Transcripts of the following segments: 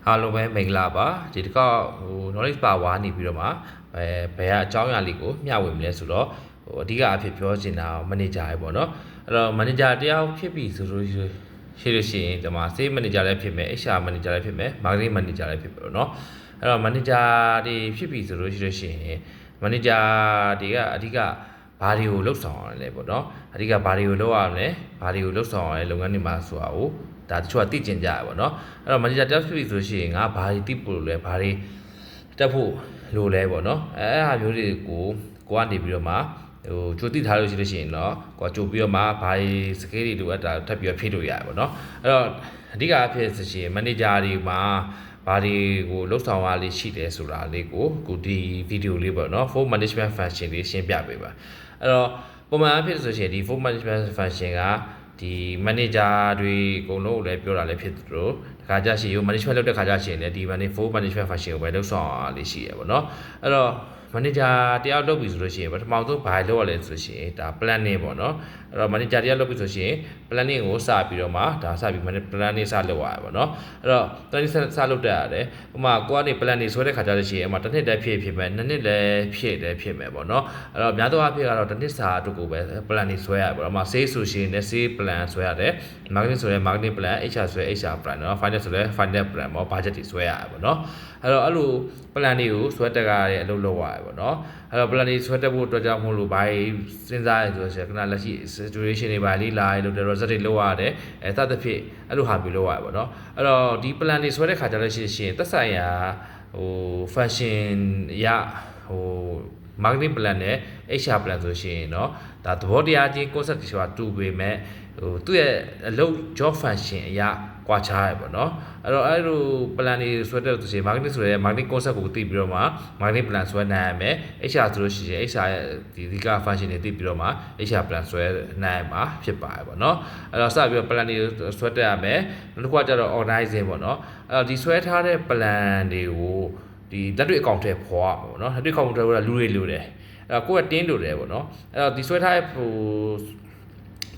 အားလုံးပဲမင်္ဂလာပါဒီတစ်ခေါက်knowledge power နေပြီးတော့မှဘယ်ကအကြောင်းအရာလေးကိုမျှဝေမလဲဆိုတော့အဓိကအဖြစ်ပြောချင်တာမန်နေဂျာပဲပေါ့နော်အဲ့တော့မန်နေဂျာတယောက်ဖြစ်ပြီဆိုလို့ရှိလို့ရှိရင်ဒီမှာ sales manager လည်းဖြစ်မယ် HR manager လည်းဖြစ်မယ် marketing manager လည်းဖြစ်ပြီပေါ့နော်အဲ့တော့ manager တွေဖြစ်ပြီဆိုလို့ရှိရင် manager တွေကအဓိကဘာတွေကိုလှုပ်ဆောင်ရလဲပေါ့နော်အဓိကဘာတွေကိုလုပ်ရမလဲဘာတွေကိုလှုပ်ဆောင်ရလဲလုပ်ငန်းတွေမှာဆိုတာကိုဒါတချို့ကသိကျင်ကြရပါတော့အဲ့တော့ manager တက်ပြီဆိုရှင်ငါဘာတွေသိဖို့လဲဘာတွေတက်ဖို့လိုလဲပေါ့နော်အဲ့ဟာမျိုးတွေကိုကနေပြီးတော့မှကြိုသိထားလို့ရှိလို့ရှိရင်တော့ကိုကြိုပြီးတော့မှဘာတွေ scale တွေလိုအပ်တာထပ်ပြီးတော့ဖြည့်လို့ရတယ်ပေါ့နော်အဲ့တော့အဓိကအဖြစ်ဆိုရှင် manager တွေမှာဘာတွေကိုလှုပ်ဆောင်ရလေးရှိတယ်ဆိုတာလေးကိုဒီဗီဒီယိုလေးပေါ့နော် phone management function လေးရှင်းပြပေးပါအဲ့တော့ပုံမှန်အဖြစ်ဆိုရှင်ဒီ phone management function ကဒီ manager တွေအကုန်လုံးကိုလည်းပြောတာလည်းဖြစ်သလိုတခါကြရှိရော management လုပ်တဲ့ခါကြရှိရင်လည်းဒီ phone management function ကိုပဲလှုပ်ဆောင်ရလေးရှိရပေါ့နော်အဲ့တော့ manager တယောက်လုပ်ပြီဆိုလို့ရှိရင်ပထမဆုံးဘာလုပ်ရလဲဆိုရှင်ဒါ planning ပေါ့နော်အဲ့တော့ manager တယောက်လုပ်ပြီဆိုရှင် planning ကိုစပြီးတော့မှဒါစပြီး planning စလုပ်ရပါပေါ့နော်အဲ့တော့ planning စလုပ်တတ်ရတယ်ဥပမာကိုကနေ planning ဆွဲတဲ့ခါကြလို့ရှိရင်အမှတစ်နှစ်တည်းဖြစ်မယ်နှစ်နှစ်လည်းဖြစ်မယ်ပေါ့နော်အဲ့တော့များသောအားဖြင့်ကတော့တစ်နှစ်စာအတွက်ကိုပဲ planning ဆွဲရပါပေါ့ဥပမာ sales ဆိုရှင်လည်း sales plan ဆွဲရတယ် marketing ဆိုလည်း marketing plan HR ဆိုလည်း HR plan နော် finance ဆိုလည်း finance plan ပေါ့ budget တွေဆွဲရပါပေါ့နော်အဲ့တော့အဲ့လို plan တွေကိုဆွဲတက်ရတဲ့အလုပ်လုပ်ရတယ်ပေါ့နော်အဲ့တော့ plan တွေဆွဲတက်ဖို့အတွက်ကြောင့်မို့လို့ဘာစဉ်းစားရဆိုတော့ခဏလက်ရှိ situation တွေပါလေးလာရလို့ result တွေလုပ်ရတယ်စသဖြင့်အဲ့လိုဟာမျိုးလုပ်ရတယ်ပေါ့နော်အဲ့တော့ဒီ plan တွေဆွဲတဲ့ခါကျတော့ရှိရင်သက်ဆိုင်ရာfunction ရmarketing plan နဲ့ HR plan ဆိုရှင်เนาะဒါသဘောတရားချင်း concept တွေဆိုတာတူပေမဲ့သူ့ရဲ့အလုပ် job function အရာကွာခြားရပေါ့เนาะအဲ့တော့အဲ့လို plan တွေဆွဲတဲ့ဆိုရှင် marketing ဆိုရဲ marketing concept ကိုသိပြီးတော့မှ marketing plan ဆွဲနိုင်ရမယ် HR ဆိုလို့ရှိရင် HR ရဲ့ဒီအဓိက function တွေသိပြီးတော့မှ HR plan ဆွဲနိုင်ရမှာဖြစ်ပါတယ်ပေါ့เนาะအဲ့တော့စပြီးတော့ plan တွေဆွဲတက်ရမယ်နောက်တစ်ခုကကျတော့ organizing ပေါ့เนาะအဲ့တော့ဒီဆွဲထားတဲ့ plan တွေကိုဒီလက်တွေ့အကောင့်ထဲပေါ်ရမှာပေါ့နော်လက်တွေ့အကောင့်ထဲပေါ်ကလူတွေလိုတယ်အဲ့တော့ကိုယ့်ကတင်းလိုတယ်ပေါ့နော်အဲ့တော့ဒီဆွဲထားတဲ့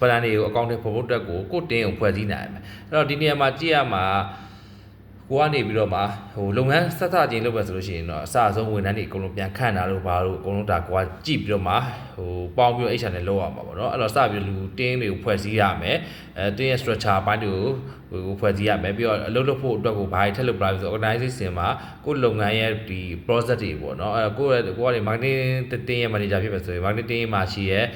plan တွေကိုအကောင့်ထဲပေါ်ဖို့အတွက်ကိုတင်းကိုဖွဲ့စည်းနိုင်ရမယ်အဲ့တော့ဒီနေရာမှာကြည့်ရမှာကိုကနေပြီးတော့မှလုပ်ငန်းဆက်စချင်းလုပ်ပဲဆိုလို့ရှိရင်တော့အစအဆုံးဝန်ထမ်းတွေအကုန်လုံးပြန်ခန့်တာလို့ဘာလို့အကုန်လုံးဒါကိုကကြည့်ပြီးတော့မှပေါင်းပြီးတော့ HR နဲ့လုပ်ရမှာပေါ့နော်အဲ့တော့စပြီးလူတင်းတွေကိုဖွဲ့စည်းရမယ်တင်းရဲ့ structure ဘိုင်းတွေကိုဖွဲ့စည်းရမယ်ပြီးတော့အလုပ်လုပ်ဖို့အတွက်ကိုဘာတွေထည့်လုပ်ပြလာပြီဆို organization မှာကိုယ်လုပ်ငန်းရဲ့ဒီ process တွေပေါ့နော်အဲ့ကိုကနေ marketing တင်းရဲ့ manager ဖြစ်ပဲဆိုရင် marketing မှာရှိရဲ့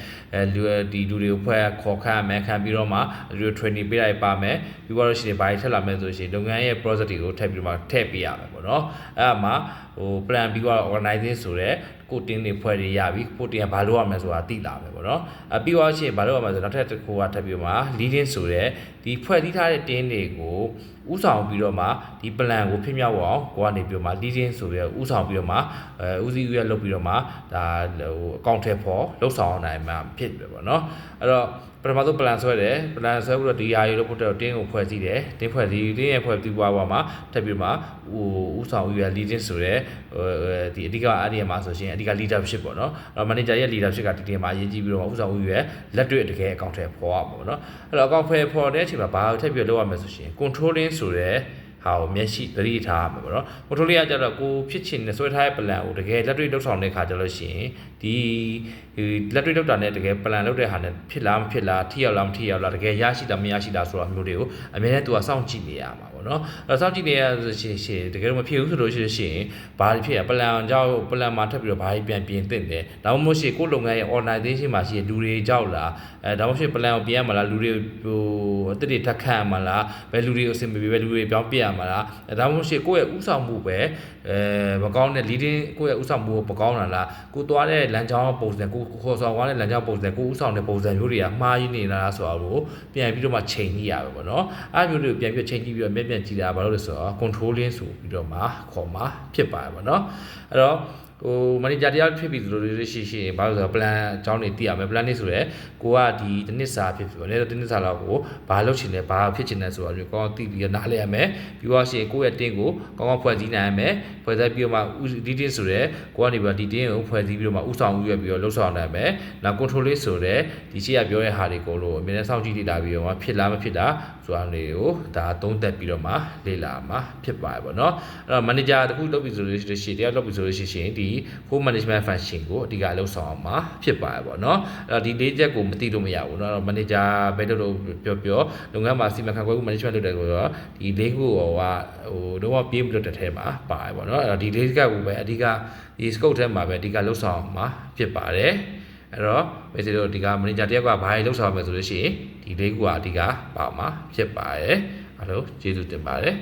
လူတွေကိုဖွဲ့ခေါ်ခန့်မယ်ခံပြီးတော့မှလူတွေ training ပေးလိုက်ပါမယ်ပြီးတော့ရှိရင်ဘာတွေထည့်လာမယ်ဆိုရှင်လုပ်ငန်းရဲ့ process တွေကိုထည့်ပြီးတော့မှထည့်ပေးရမယ်ပေါ့နော်အဲ့ဒါမှာplan ပြီးတော့ organizing ဆိုတဲ့ကိုတင်းတွေဖွဲ့ရပြီကိုတင်းကဘာလုပ်ရမလဲဆိုတာသိလာမယ်ပေါ့နော်ပြီးတော့ရှိရင်ဘာလုပ်ရမလဲဆိုတော့နောက်ထပ်တစ်ခုကထပ်ပြီးတော့မှ leading ဆိုတဲ့ဒီဖွဲ့စည်းထားတဲ့တင်းတွေကိုဥဆောင်ပြီးတော့မှဒီ plan ကိုဖြစ်မြောက်အောင်ကိုကနေပြီးတော့မှ leading ဆိုပြီးတော့ဥဆောင်ပြီးတော့မှဦးစီးဦးရလုပ်ပြီးတော့မှဒါအကောင့်ထဲပေါ်လှုပ်ဆောင်နိုင်မှာဖြစ်တယ်ပေါ့နော်အဲ့တော့ပထမဆုံး plan ဆွဲတယ် plan ဆွဲပြီးတော့ဒီယာရီလုပ်ဖို့တင်းကိုဖွဲ့စည်းတယ်တင်းဖွဲ့စည်းတင်းရဲ့ဖွဲ့ပြီးပွားမှာထပ်ပြီးမှဥဆောင်ဦးရ leading ဆိုတဲ့ဒီအဓိကအဲ့ဒီမှာဆိုရှင်အဓိက leadership ပေါ့နော်အဲ့တော့ manager ရဲ့ leadership ကဒီတင်မှာအရေးကြီးပြီးတော့ဥဆောင်ဦးရလက်တွေ့တကယ်အကောင့်ထဲပေါ်ရမှာပေါ့နော်အဲ့တော့အကောင့်ပေါ်တဲ့အချိန်မှာဘာထပ်ပြီးလုပ်ရမလဲဆိုရှင် controlling ဆိုတဲ့ဟာကိုမျက်ရှိသတိထားရမှာပေါ့နော် controlling ကကြတော့ကိုဖြစ်ချင်တဲ့ဆွဲထားတဲ့ plan ကိုတကယ်လက်တွေ့လုပ်ဆောင်တဲ့ခါကျလို့ရှိရင်ဒီလက်တွေ့လုပ်တာနဲ့တကယ် plan လုပ်တဲ့ဟာနဲ့ဖြစ်လားမဖြစ်လားထိရောက်လားမထိရောက်လားတကယ်ရရှိလားမရရှိလားဆိုတာမျိုးတွေကိုအများနဲ့သူကစောင့်ကြည့်နေရမှာပေါ့နော်အဲ့တော့စောင့်ကြည့်နေရဆိုရှင်တကယ်တော့မဖြစ်ဘူးဆိုလို့ရှိရင်ဘာဖြစ်ရ plan ကြောင့် plan မှာထပ်ပြီးတော့ဘာကြီးပြန်ပြင်သင့်တယ်ဒါမှမဟုတ်ရှင်ကိုလုပ်ငန်းရဲ့ organization မှာရှိတဲ့လူတွေကြောက်လားဒါမှမဟုတ် plan ကိုပြင်ရမှာလားလူတွေအသစ်တွေထပ်ခန့်ရမှာလားဘယ်လူတွေကိုအဆင်ပြေပဲလူတွေပြောင်းပြရမှာလားဒါမှမဟုတ်ကိုယ့်ရဲ့ဥဆောင်မှုပဲမကောင်းတဲ့ leading ကိုယ့်ရဲ့ဥဆောင်မှုမကောင်းတာလားကိုသွားတဲ့လမ်းကြောင်းပုံစံကိုခေါ်ဆောင်သွားတဲ့လမ်းကြောင်းပုံစံကိုဥဆောင်တဲ့ပုံစံမျိုးတွေကမှားရင်းနေလားဆိုတာကိုပြန်ပြီးတော့မှချိန်ကြည့်ရပါပေါ့နော်အဲ့မျိုးတွေကိုပြန်ပြီးချိန်ကြည့်ပြီးတော့ပြန်ကြည့်တာဘာလို့လဲဆိုတော့ controlling ဆိုပြီးတော့မှခေါ်မှာဖြစ်ပါတယ်ပေါ့နော်အဲ့တော့ မန်နေဂျာတရားဖြစ်ပြီဆိုလို့ရှိရင်ဘာလို့ဆိုတော့ plan အကြောင်းတွေသိရမယ် plan လေးဆိုရဲကိုကဒီတစ်နှစ်စာဖြစ်ပြီပေါ့လေတစ်နှစ်စာလောက်ကိုဘာလုပ်ချင်လဲဘာဖြစ်ချင်လဲဆိုတော့ကောင်းသိပြီးနားလည်ရမယ်ပြီးတော့ရှင်ကိုယ့်ရဲ့တင်းကိုကောင်းကောင်းဖွဲ့စည်းနိုင်ရမယ်ဖွဲ့စည်းပြီးတော့မှဒီတင်းဆိုရဲကိုကနေပြီးတော့ဒီတင်းကိုဖွဲ့စည်းပြီးတော့မှဥဆောင်ရွက်ပြီးတော့လှုပ်ဆောင်နိုင်မယ်နောက် control လေးဆိုရဲဒီရှေ့ကပြောတဲ့ဟာတွေကိုလို့အမြဲတမ်းစောင့်ကြည့်လေ့လာပြီးတော့မှဖြစ်လားမဖြစ်တာဆိုတာတွေကိုဒါသုံးသပ်ပြီးတော့မှလေ့လာမှာဖြစ်ပါတယ်ပေါ့နော်အဲ့တော့ manager တခုလုပ်ပြီးဆိုလို့ရှိရင်တရားလုပ်ပြီးဆိုလို့ရှိရင်ဒီ home management function ကိုအဓိကလှုပ်ဆောင်အောင်မှာဖြစ်ပါတယ်ပေါ့နော်အဲ့တော့ဒီ၄ချက်ကိုမသိလို့မရဘူးเนาะ manager ဘယ်လိုပြောလုပ်ငန်းမှာစီမံခန့်ခွဲမှု management လုပ်တယ်ဆိုတော့ဒီ၄ခုဟိုတော့ပြေးမလွတ်တဲ့ထဲမှာပါတယ်ပေါ့နော်အဲ့တော့ဒီ၄ကကိုပဲအဓိကဒီ scope ထဲမှာပဲအဓိကလှုပ်ဆောင်မှာဖြစ်ပါတယ်အဲ့တော့မေစီတို့ဒီက manager တယောက်ကဘာတွေလှုပ်ဆောင်မယ်ဆိုလို့ရှိရင်ဒီ၄ခုကအဓိကပါမှာဖြစ်ပါတယ်အဲ့လိုကျေးဇူးတင်ပါတယ်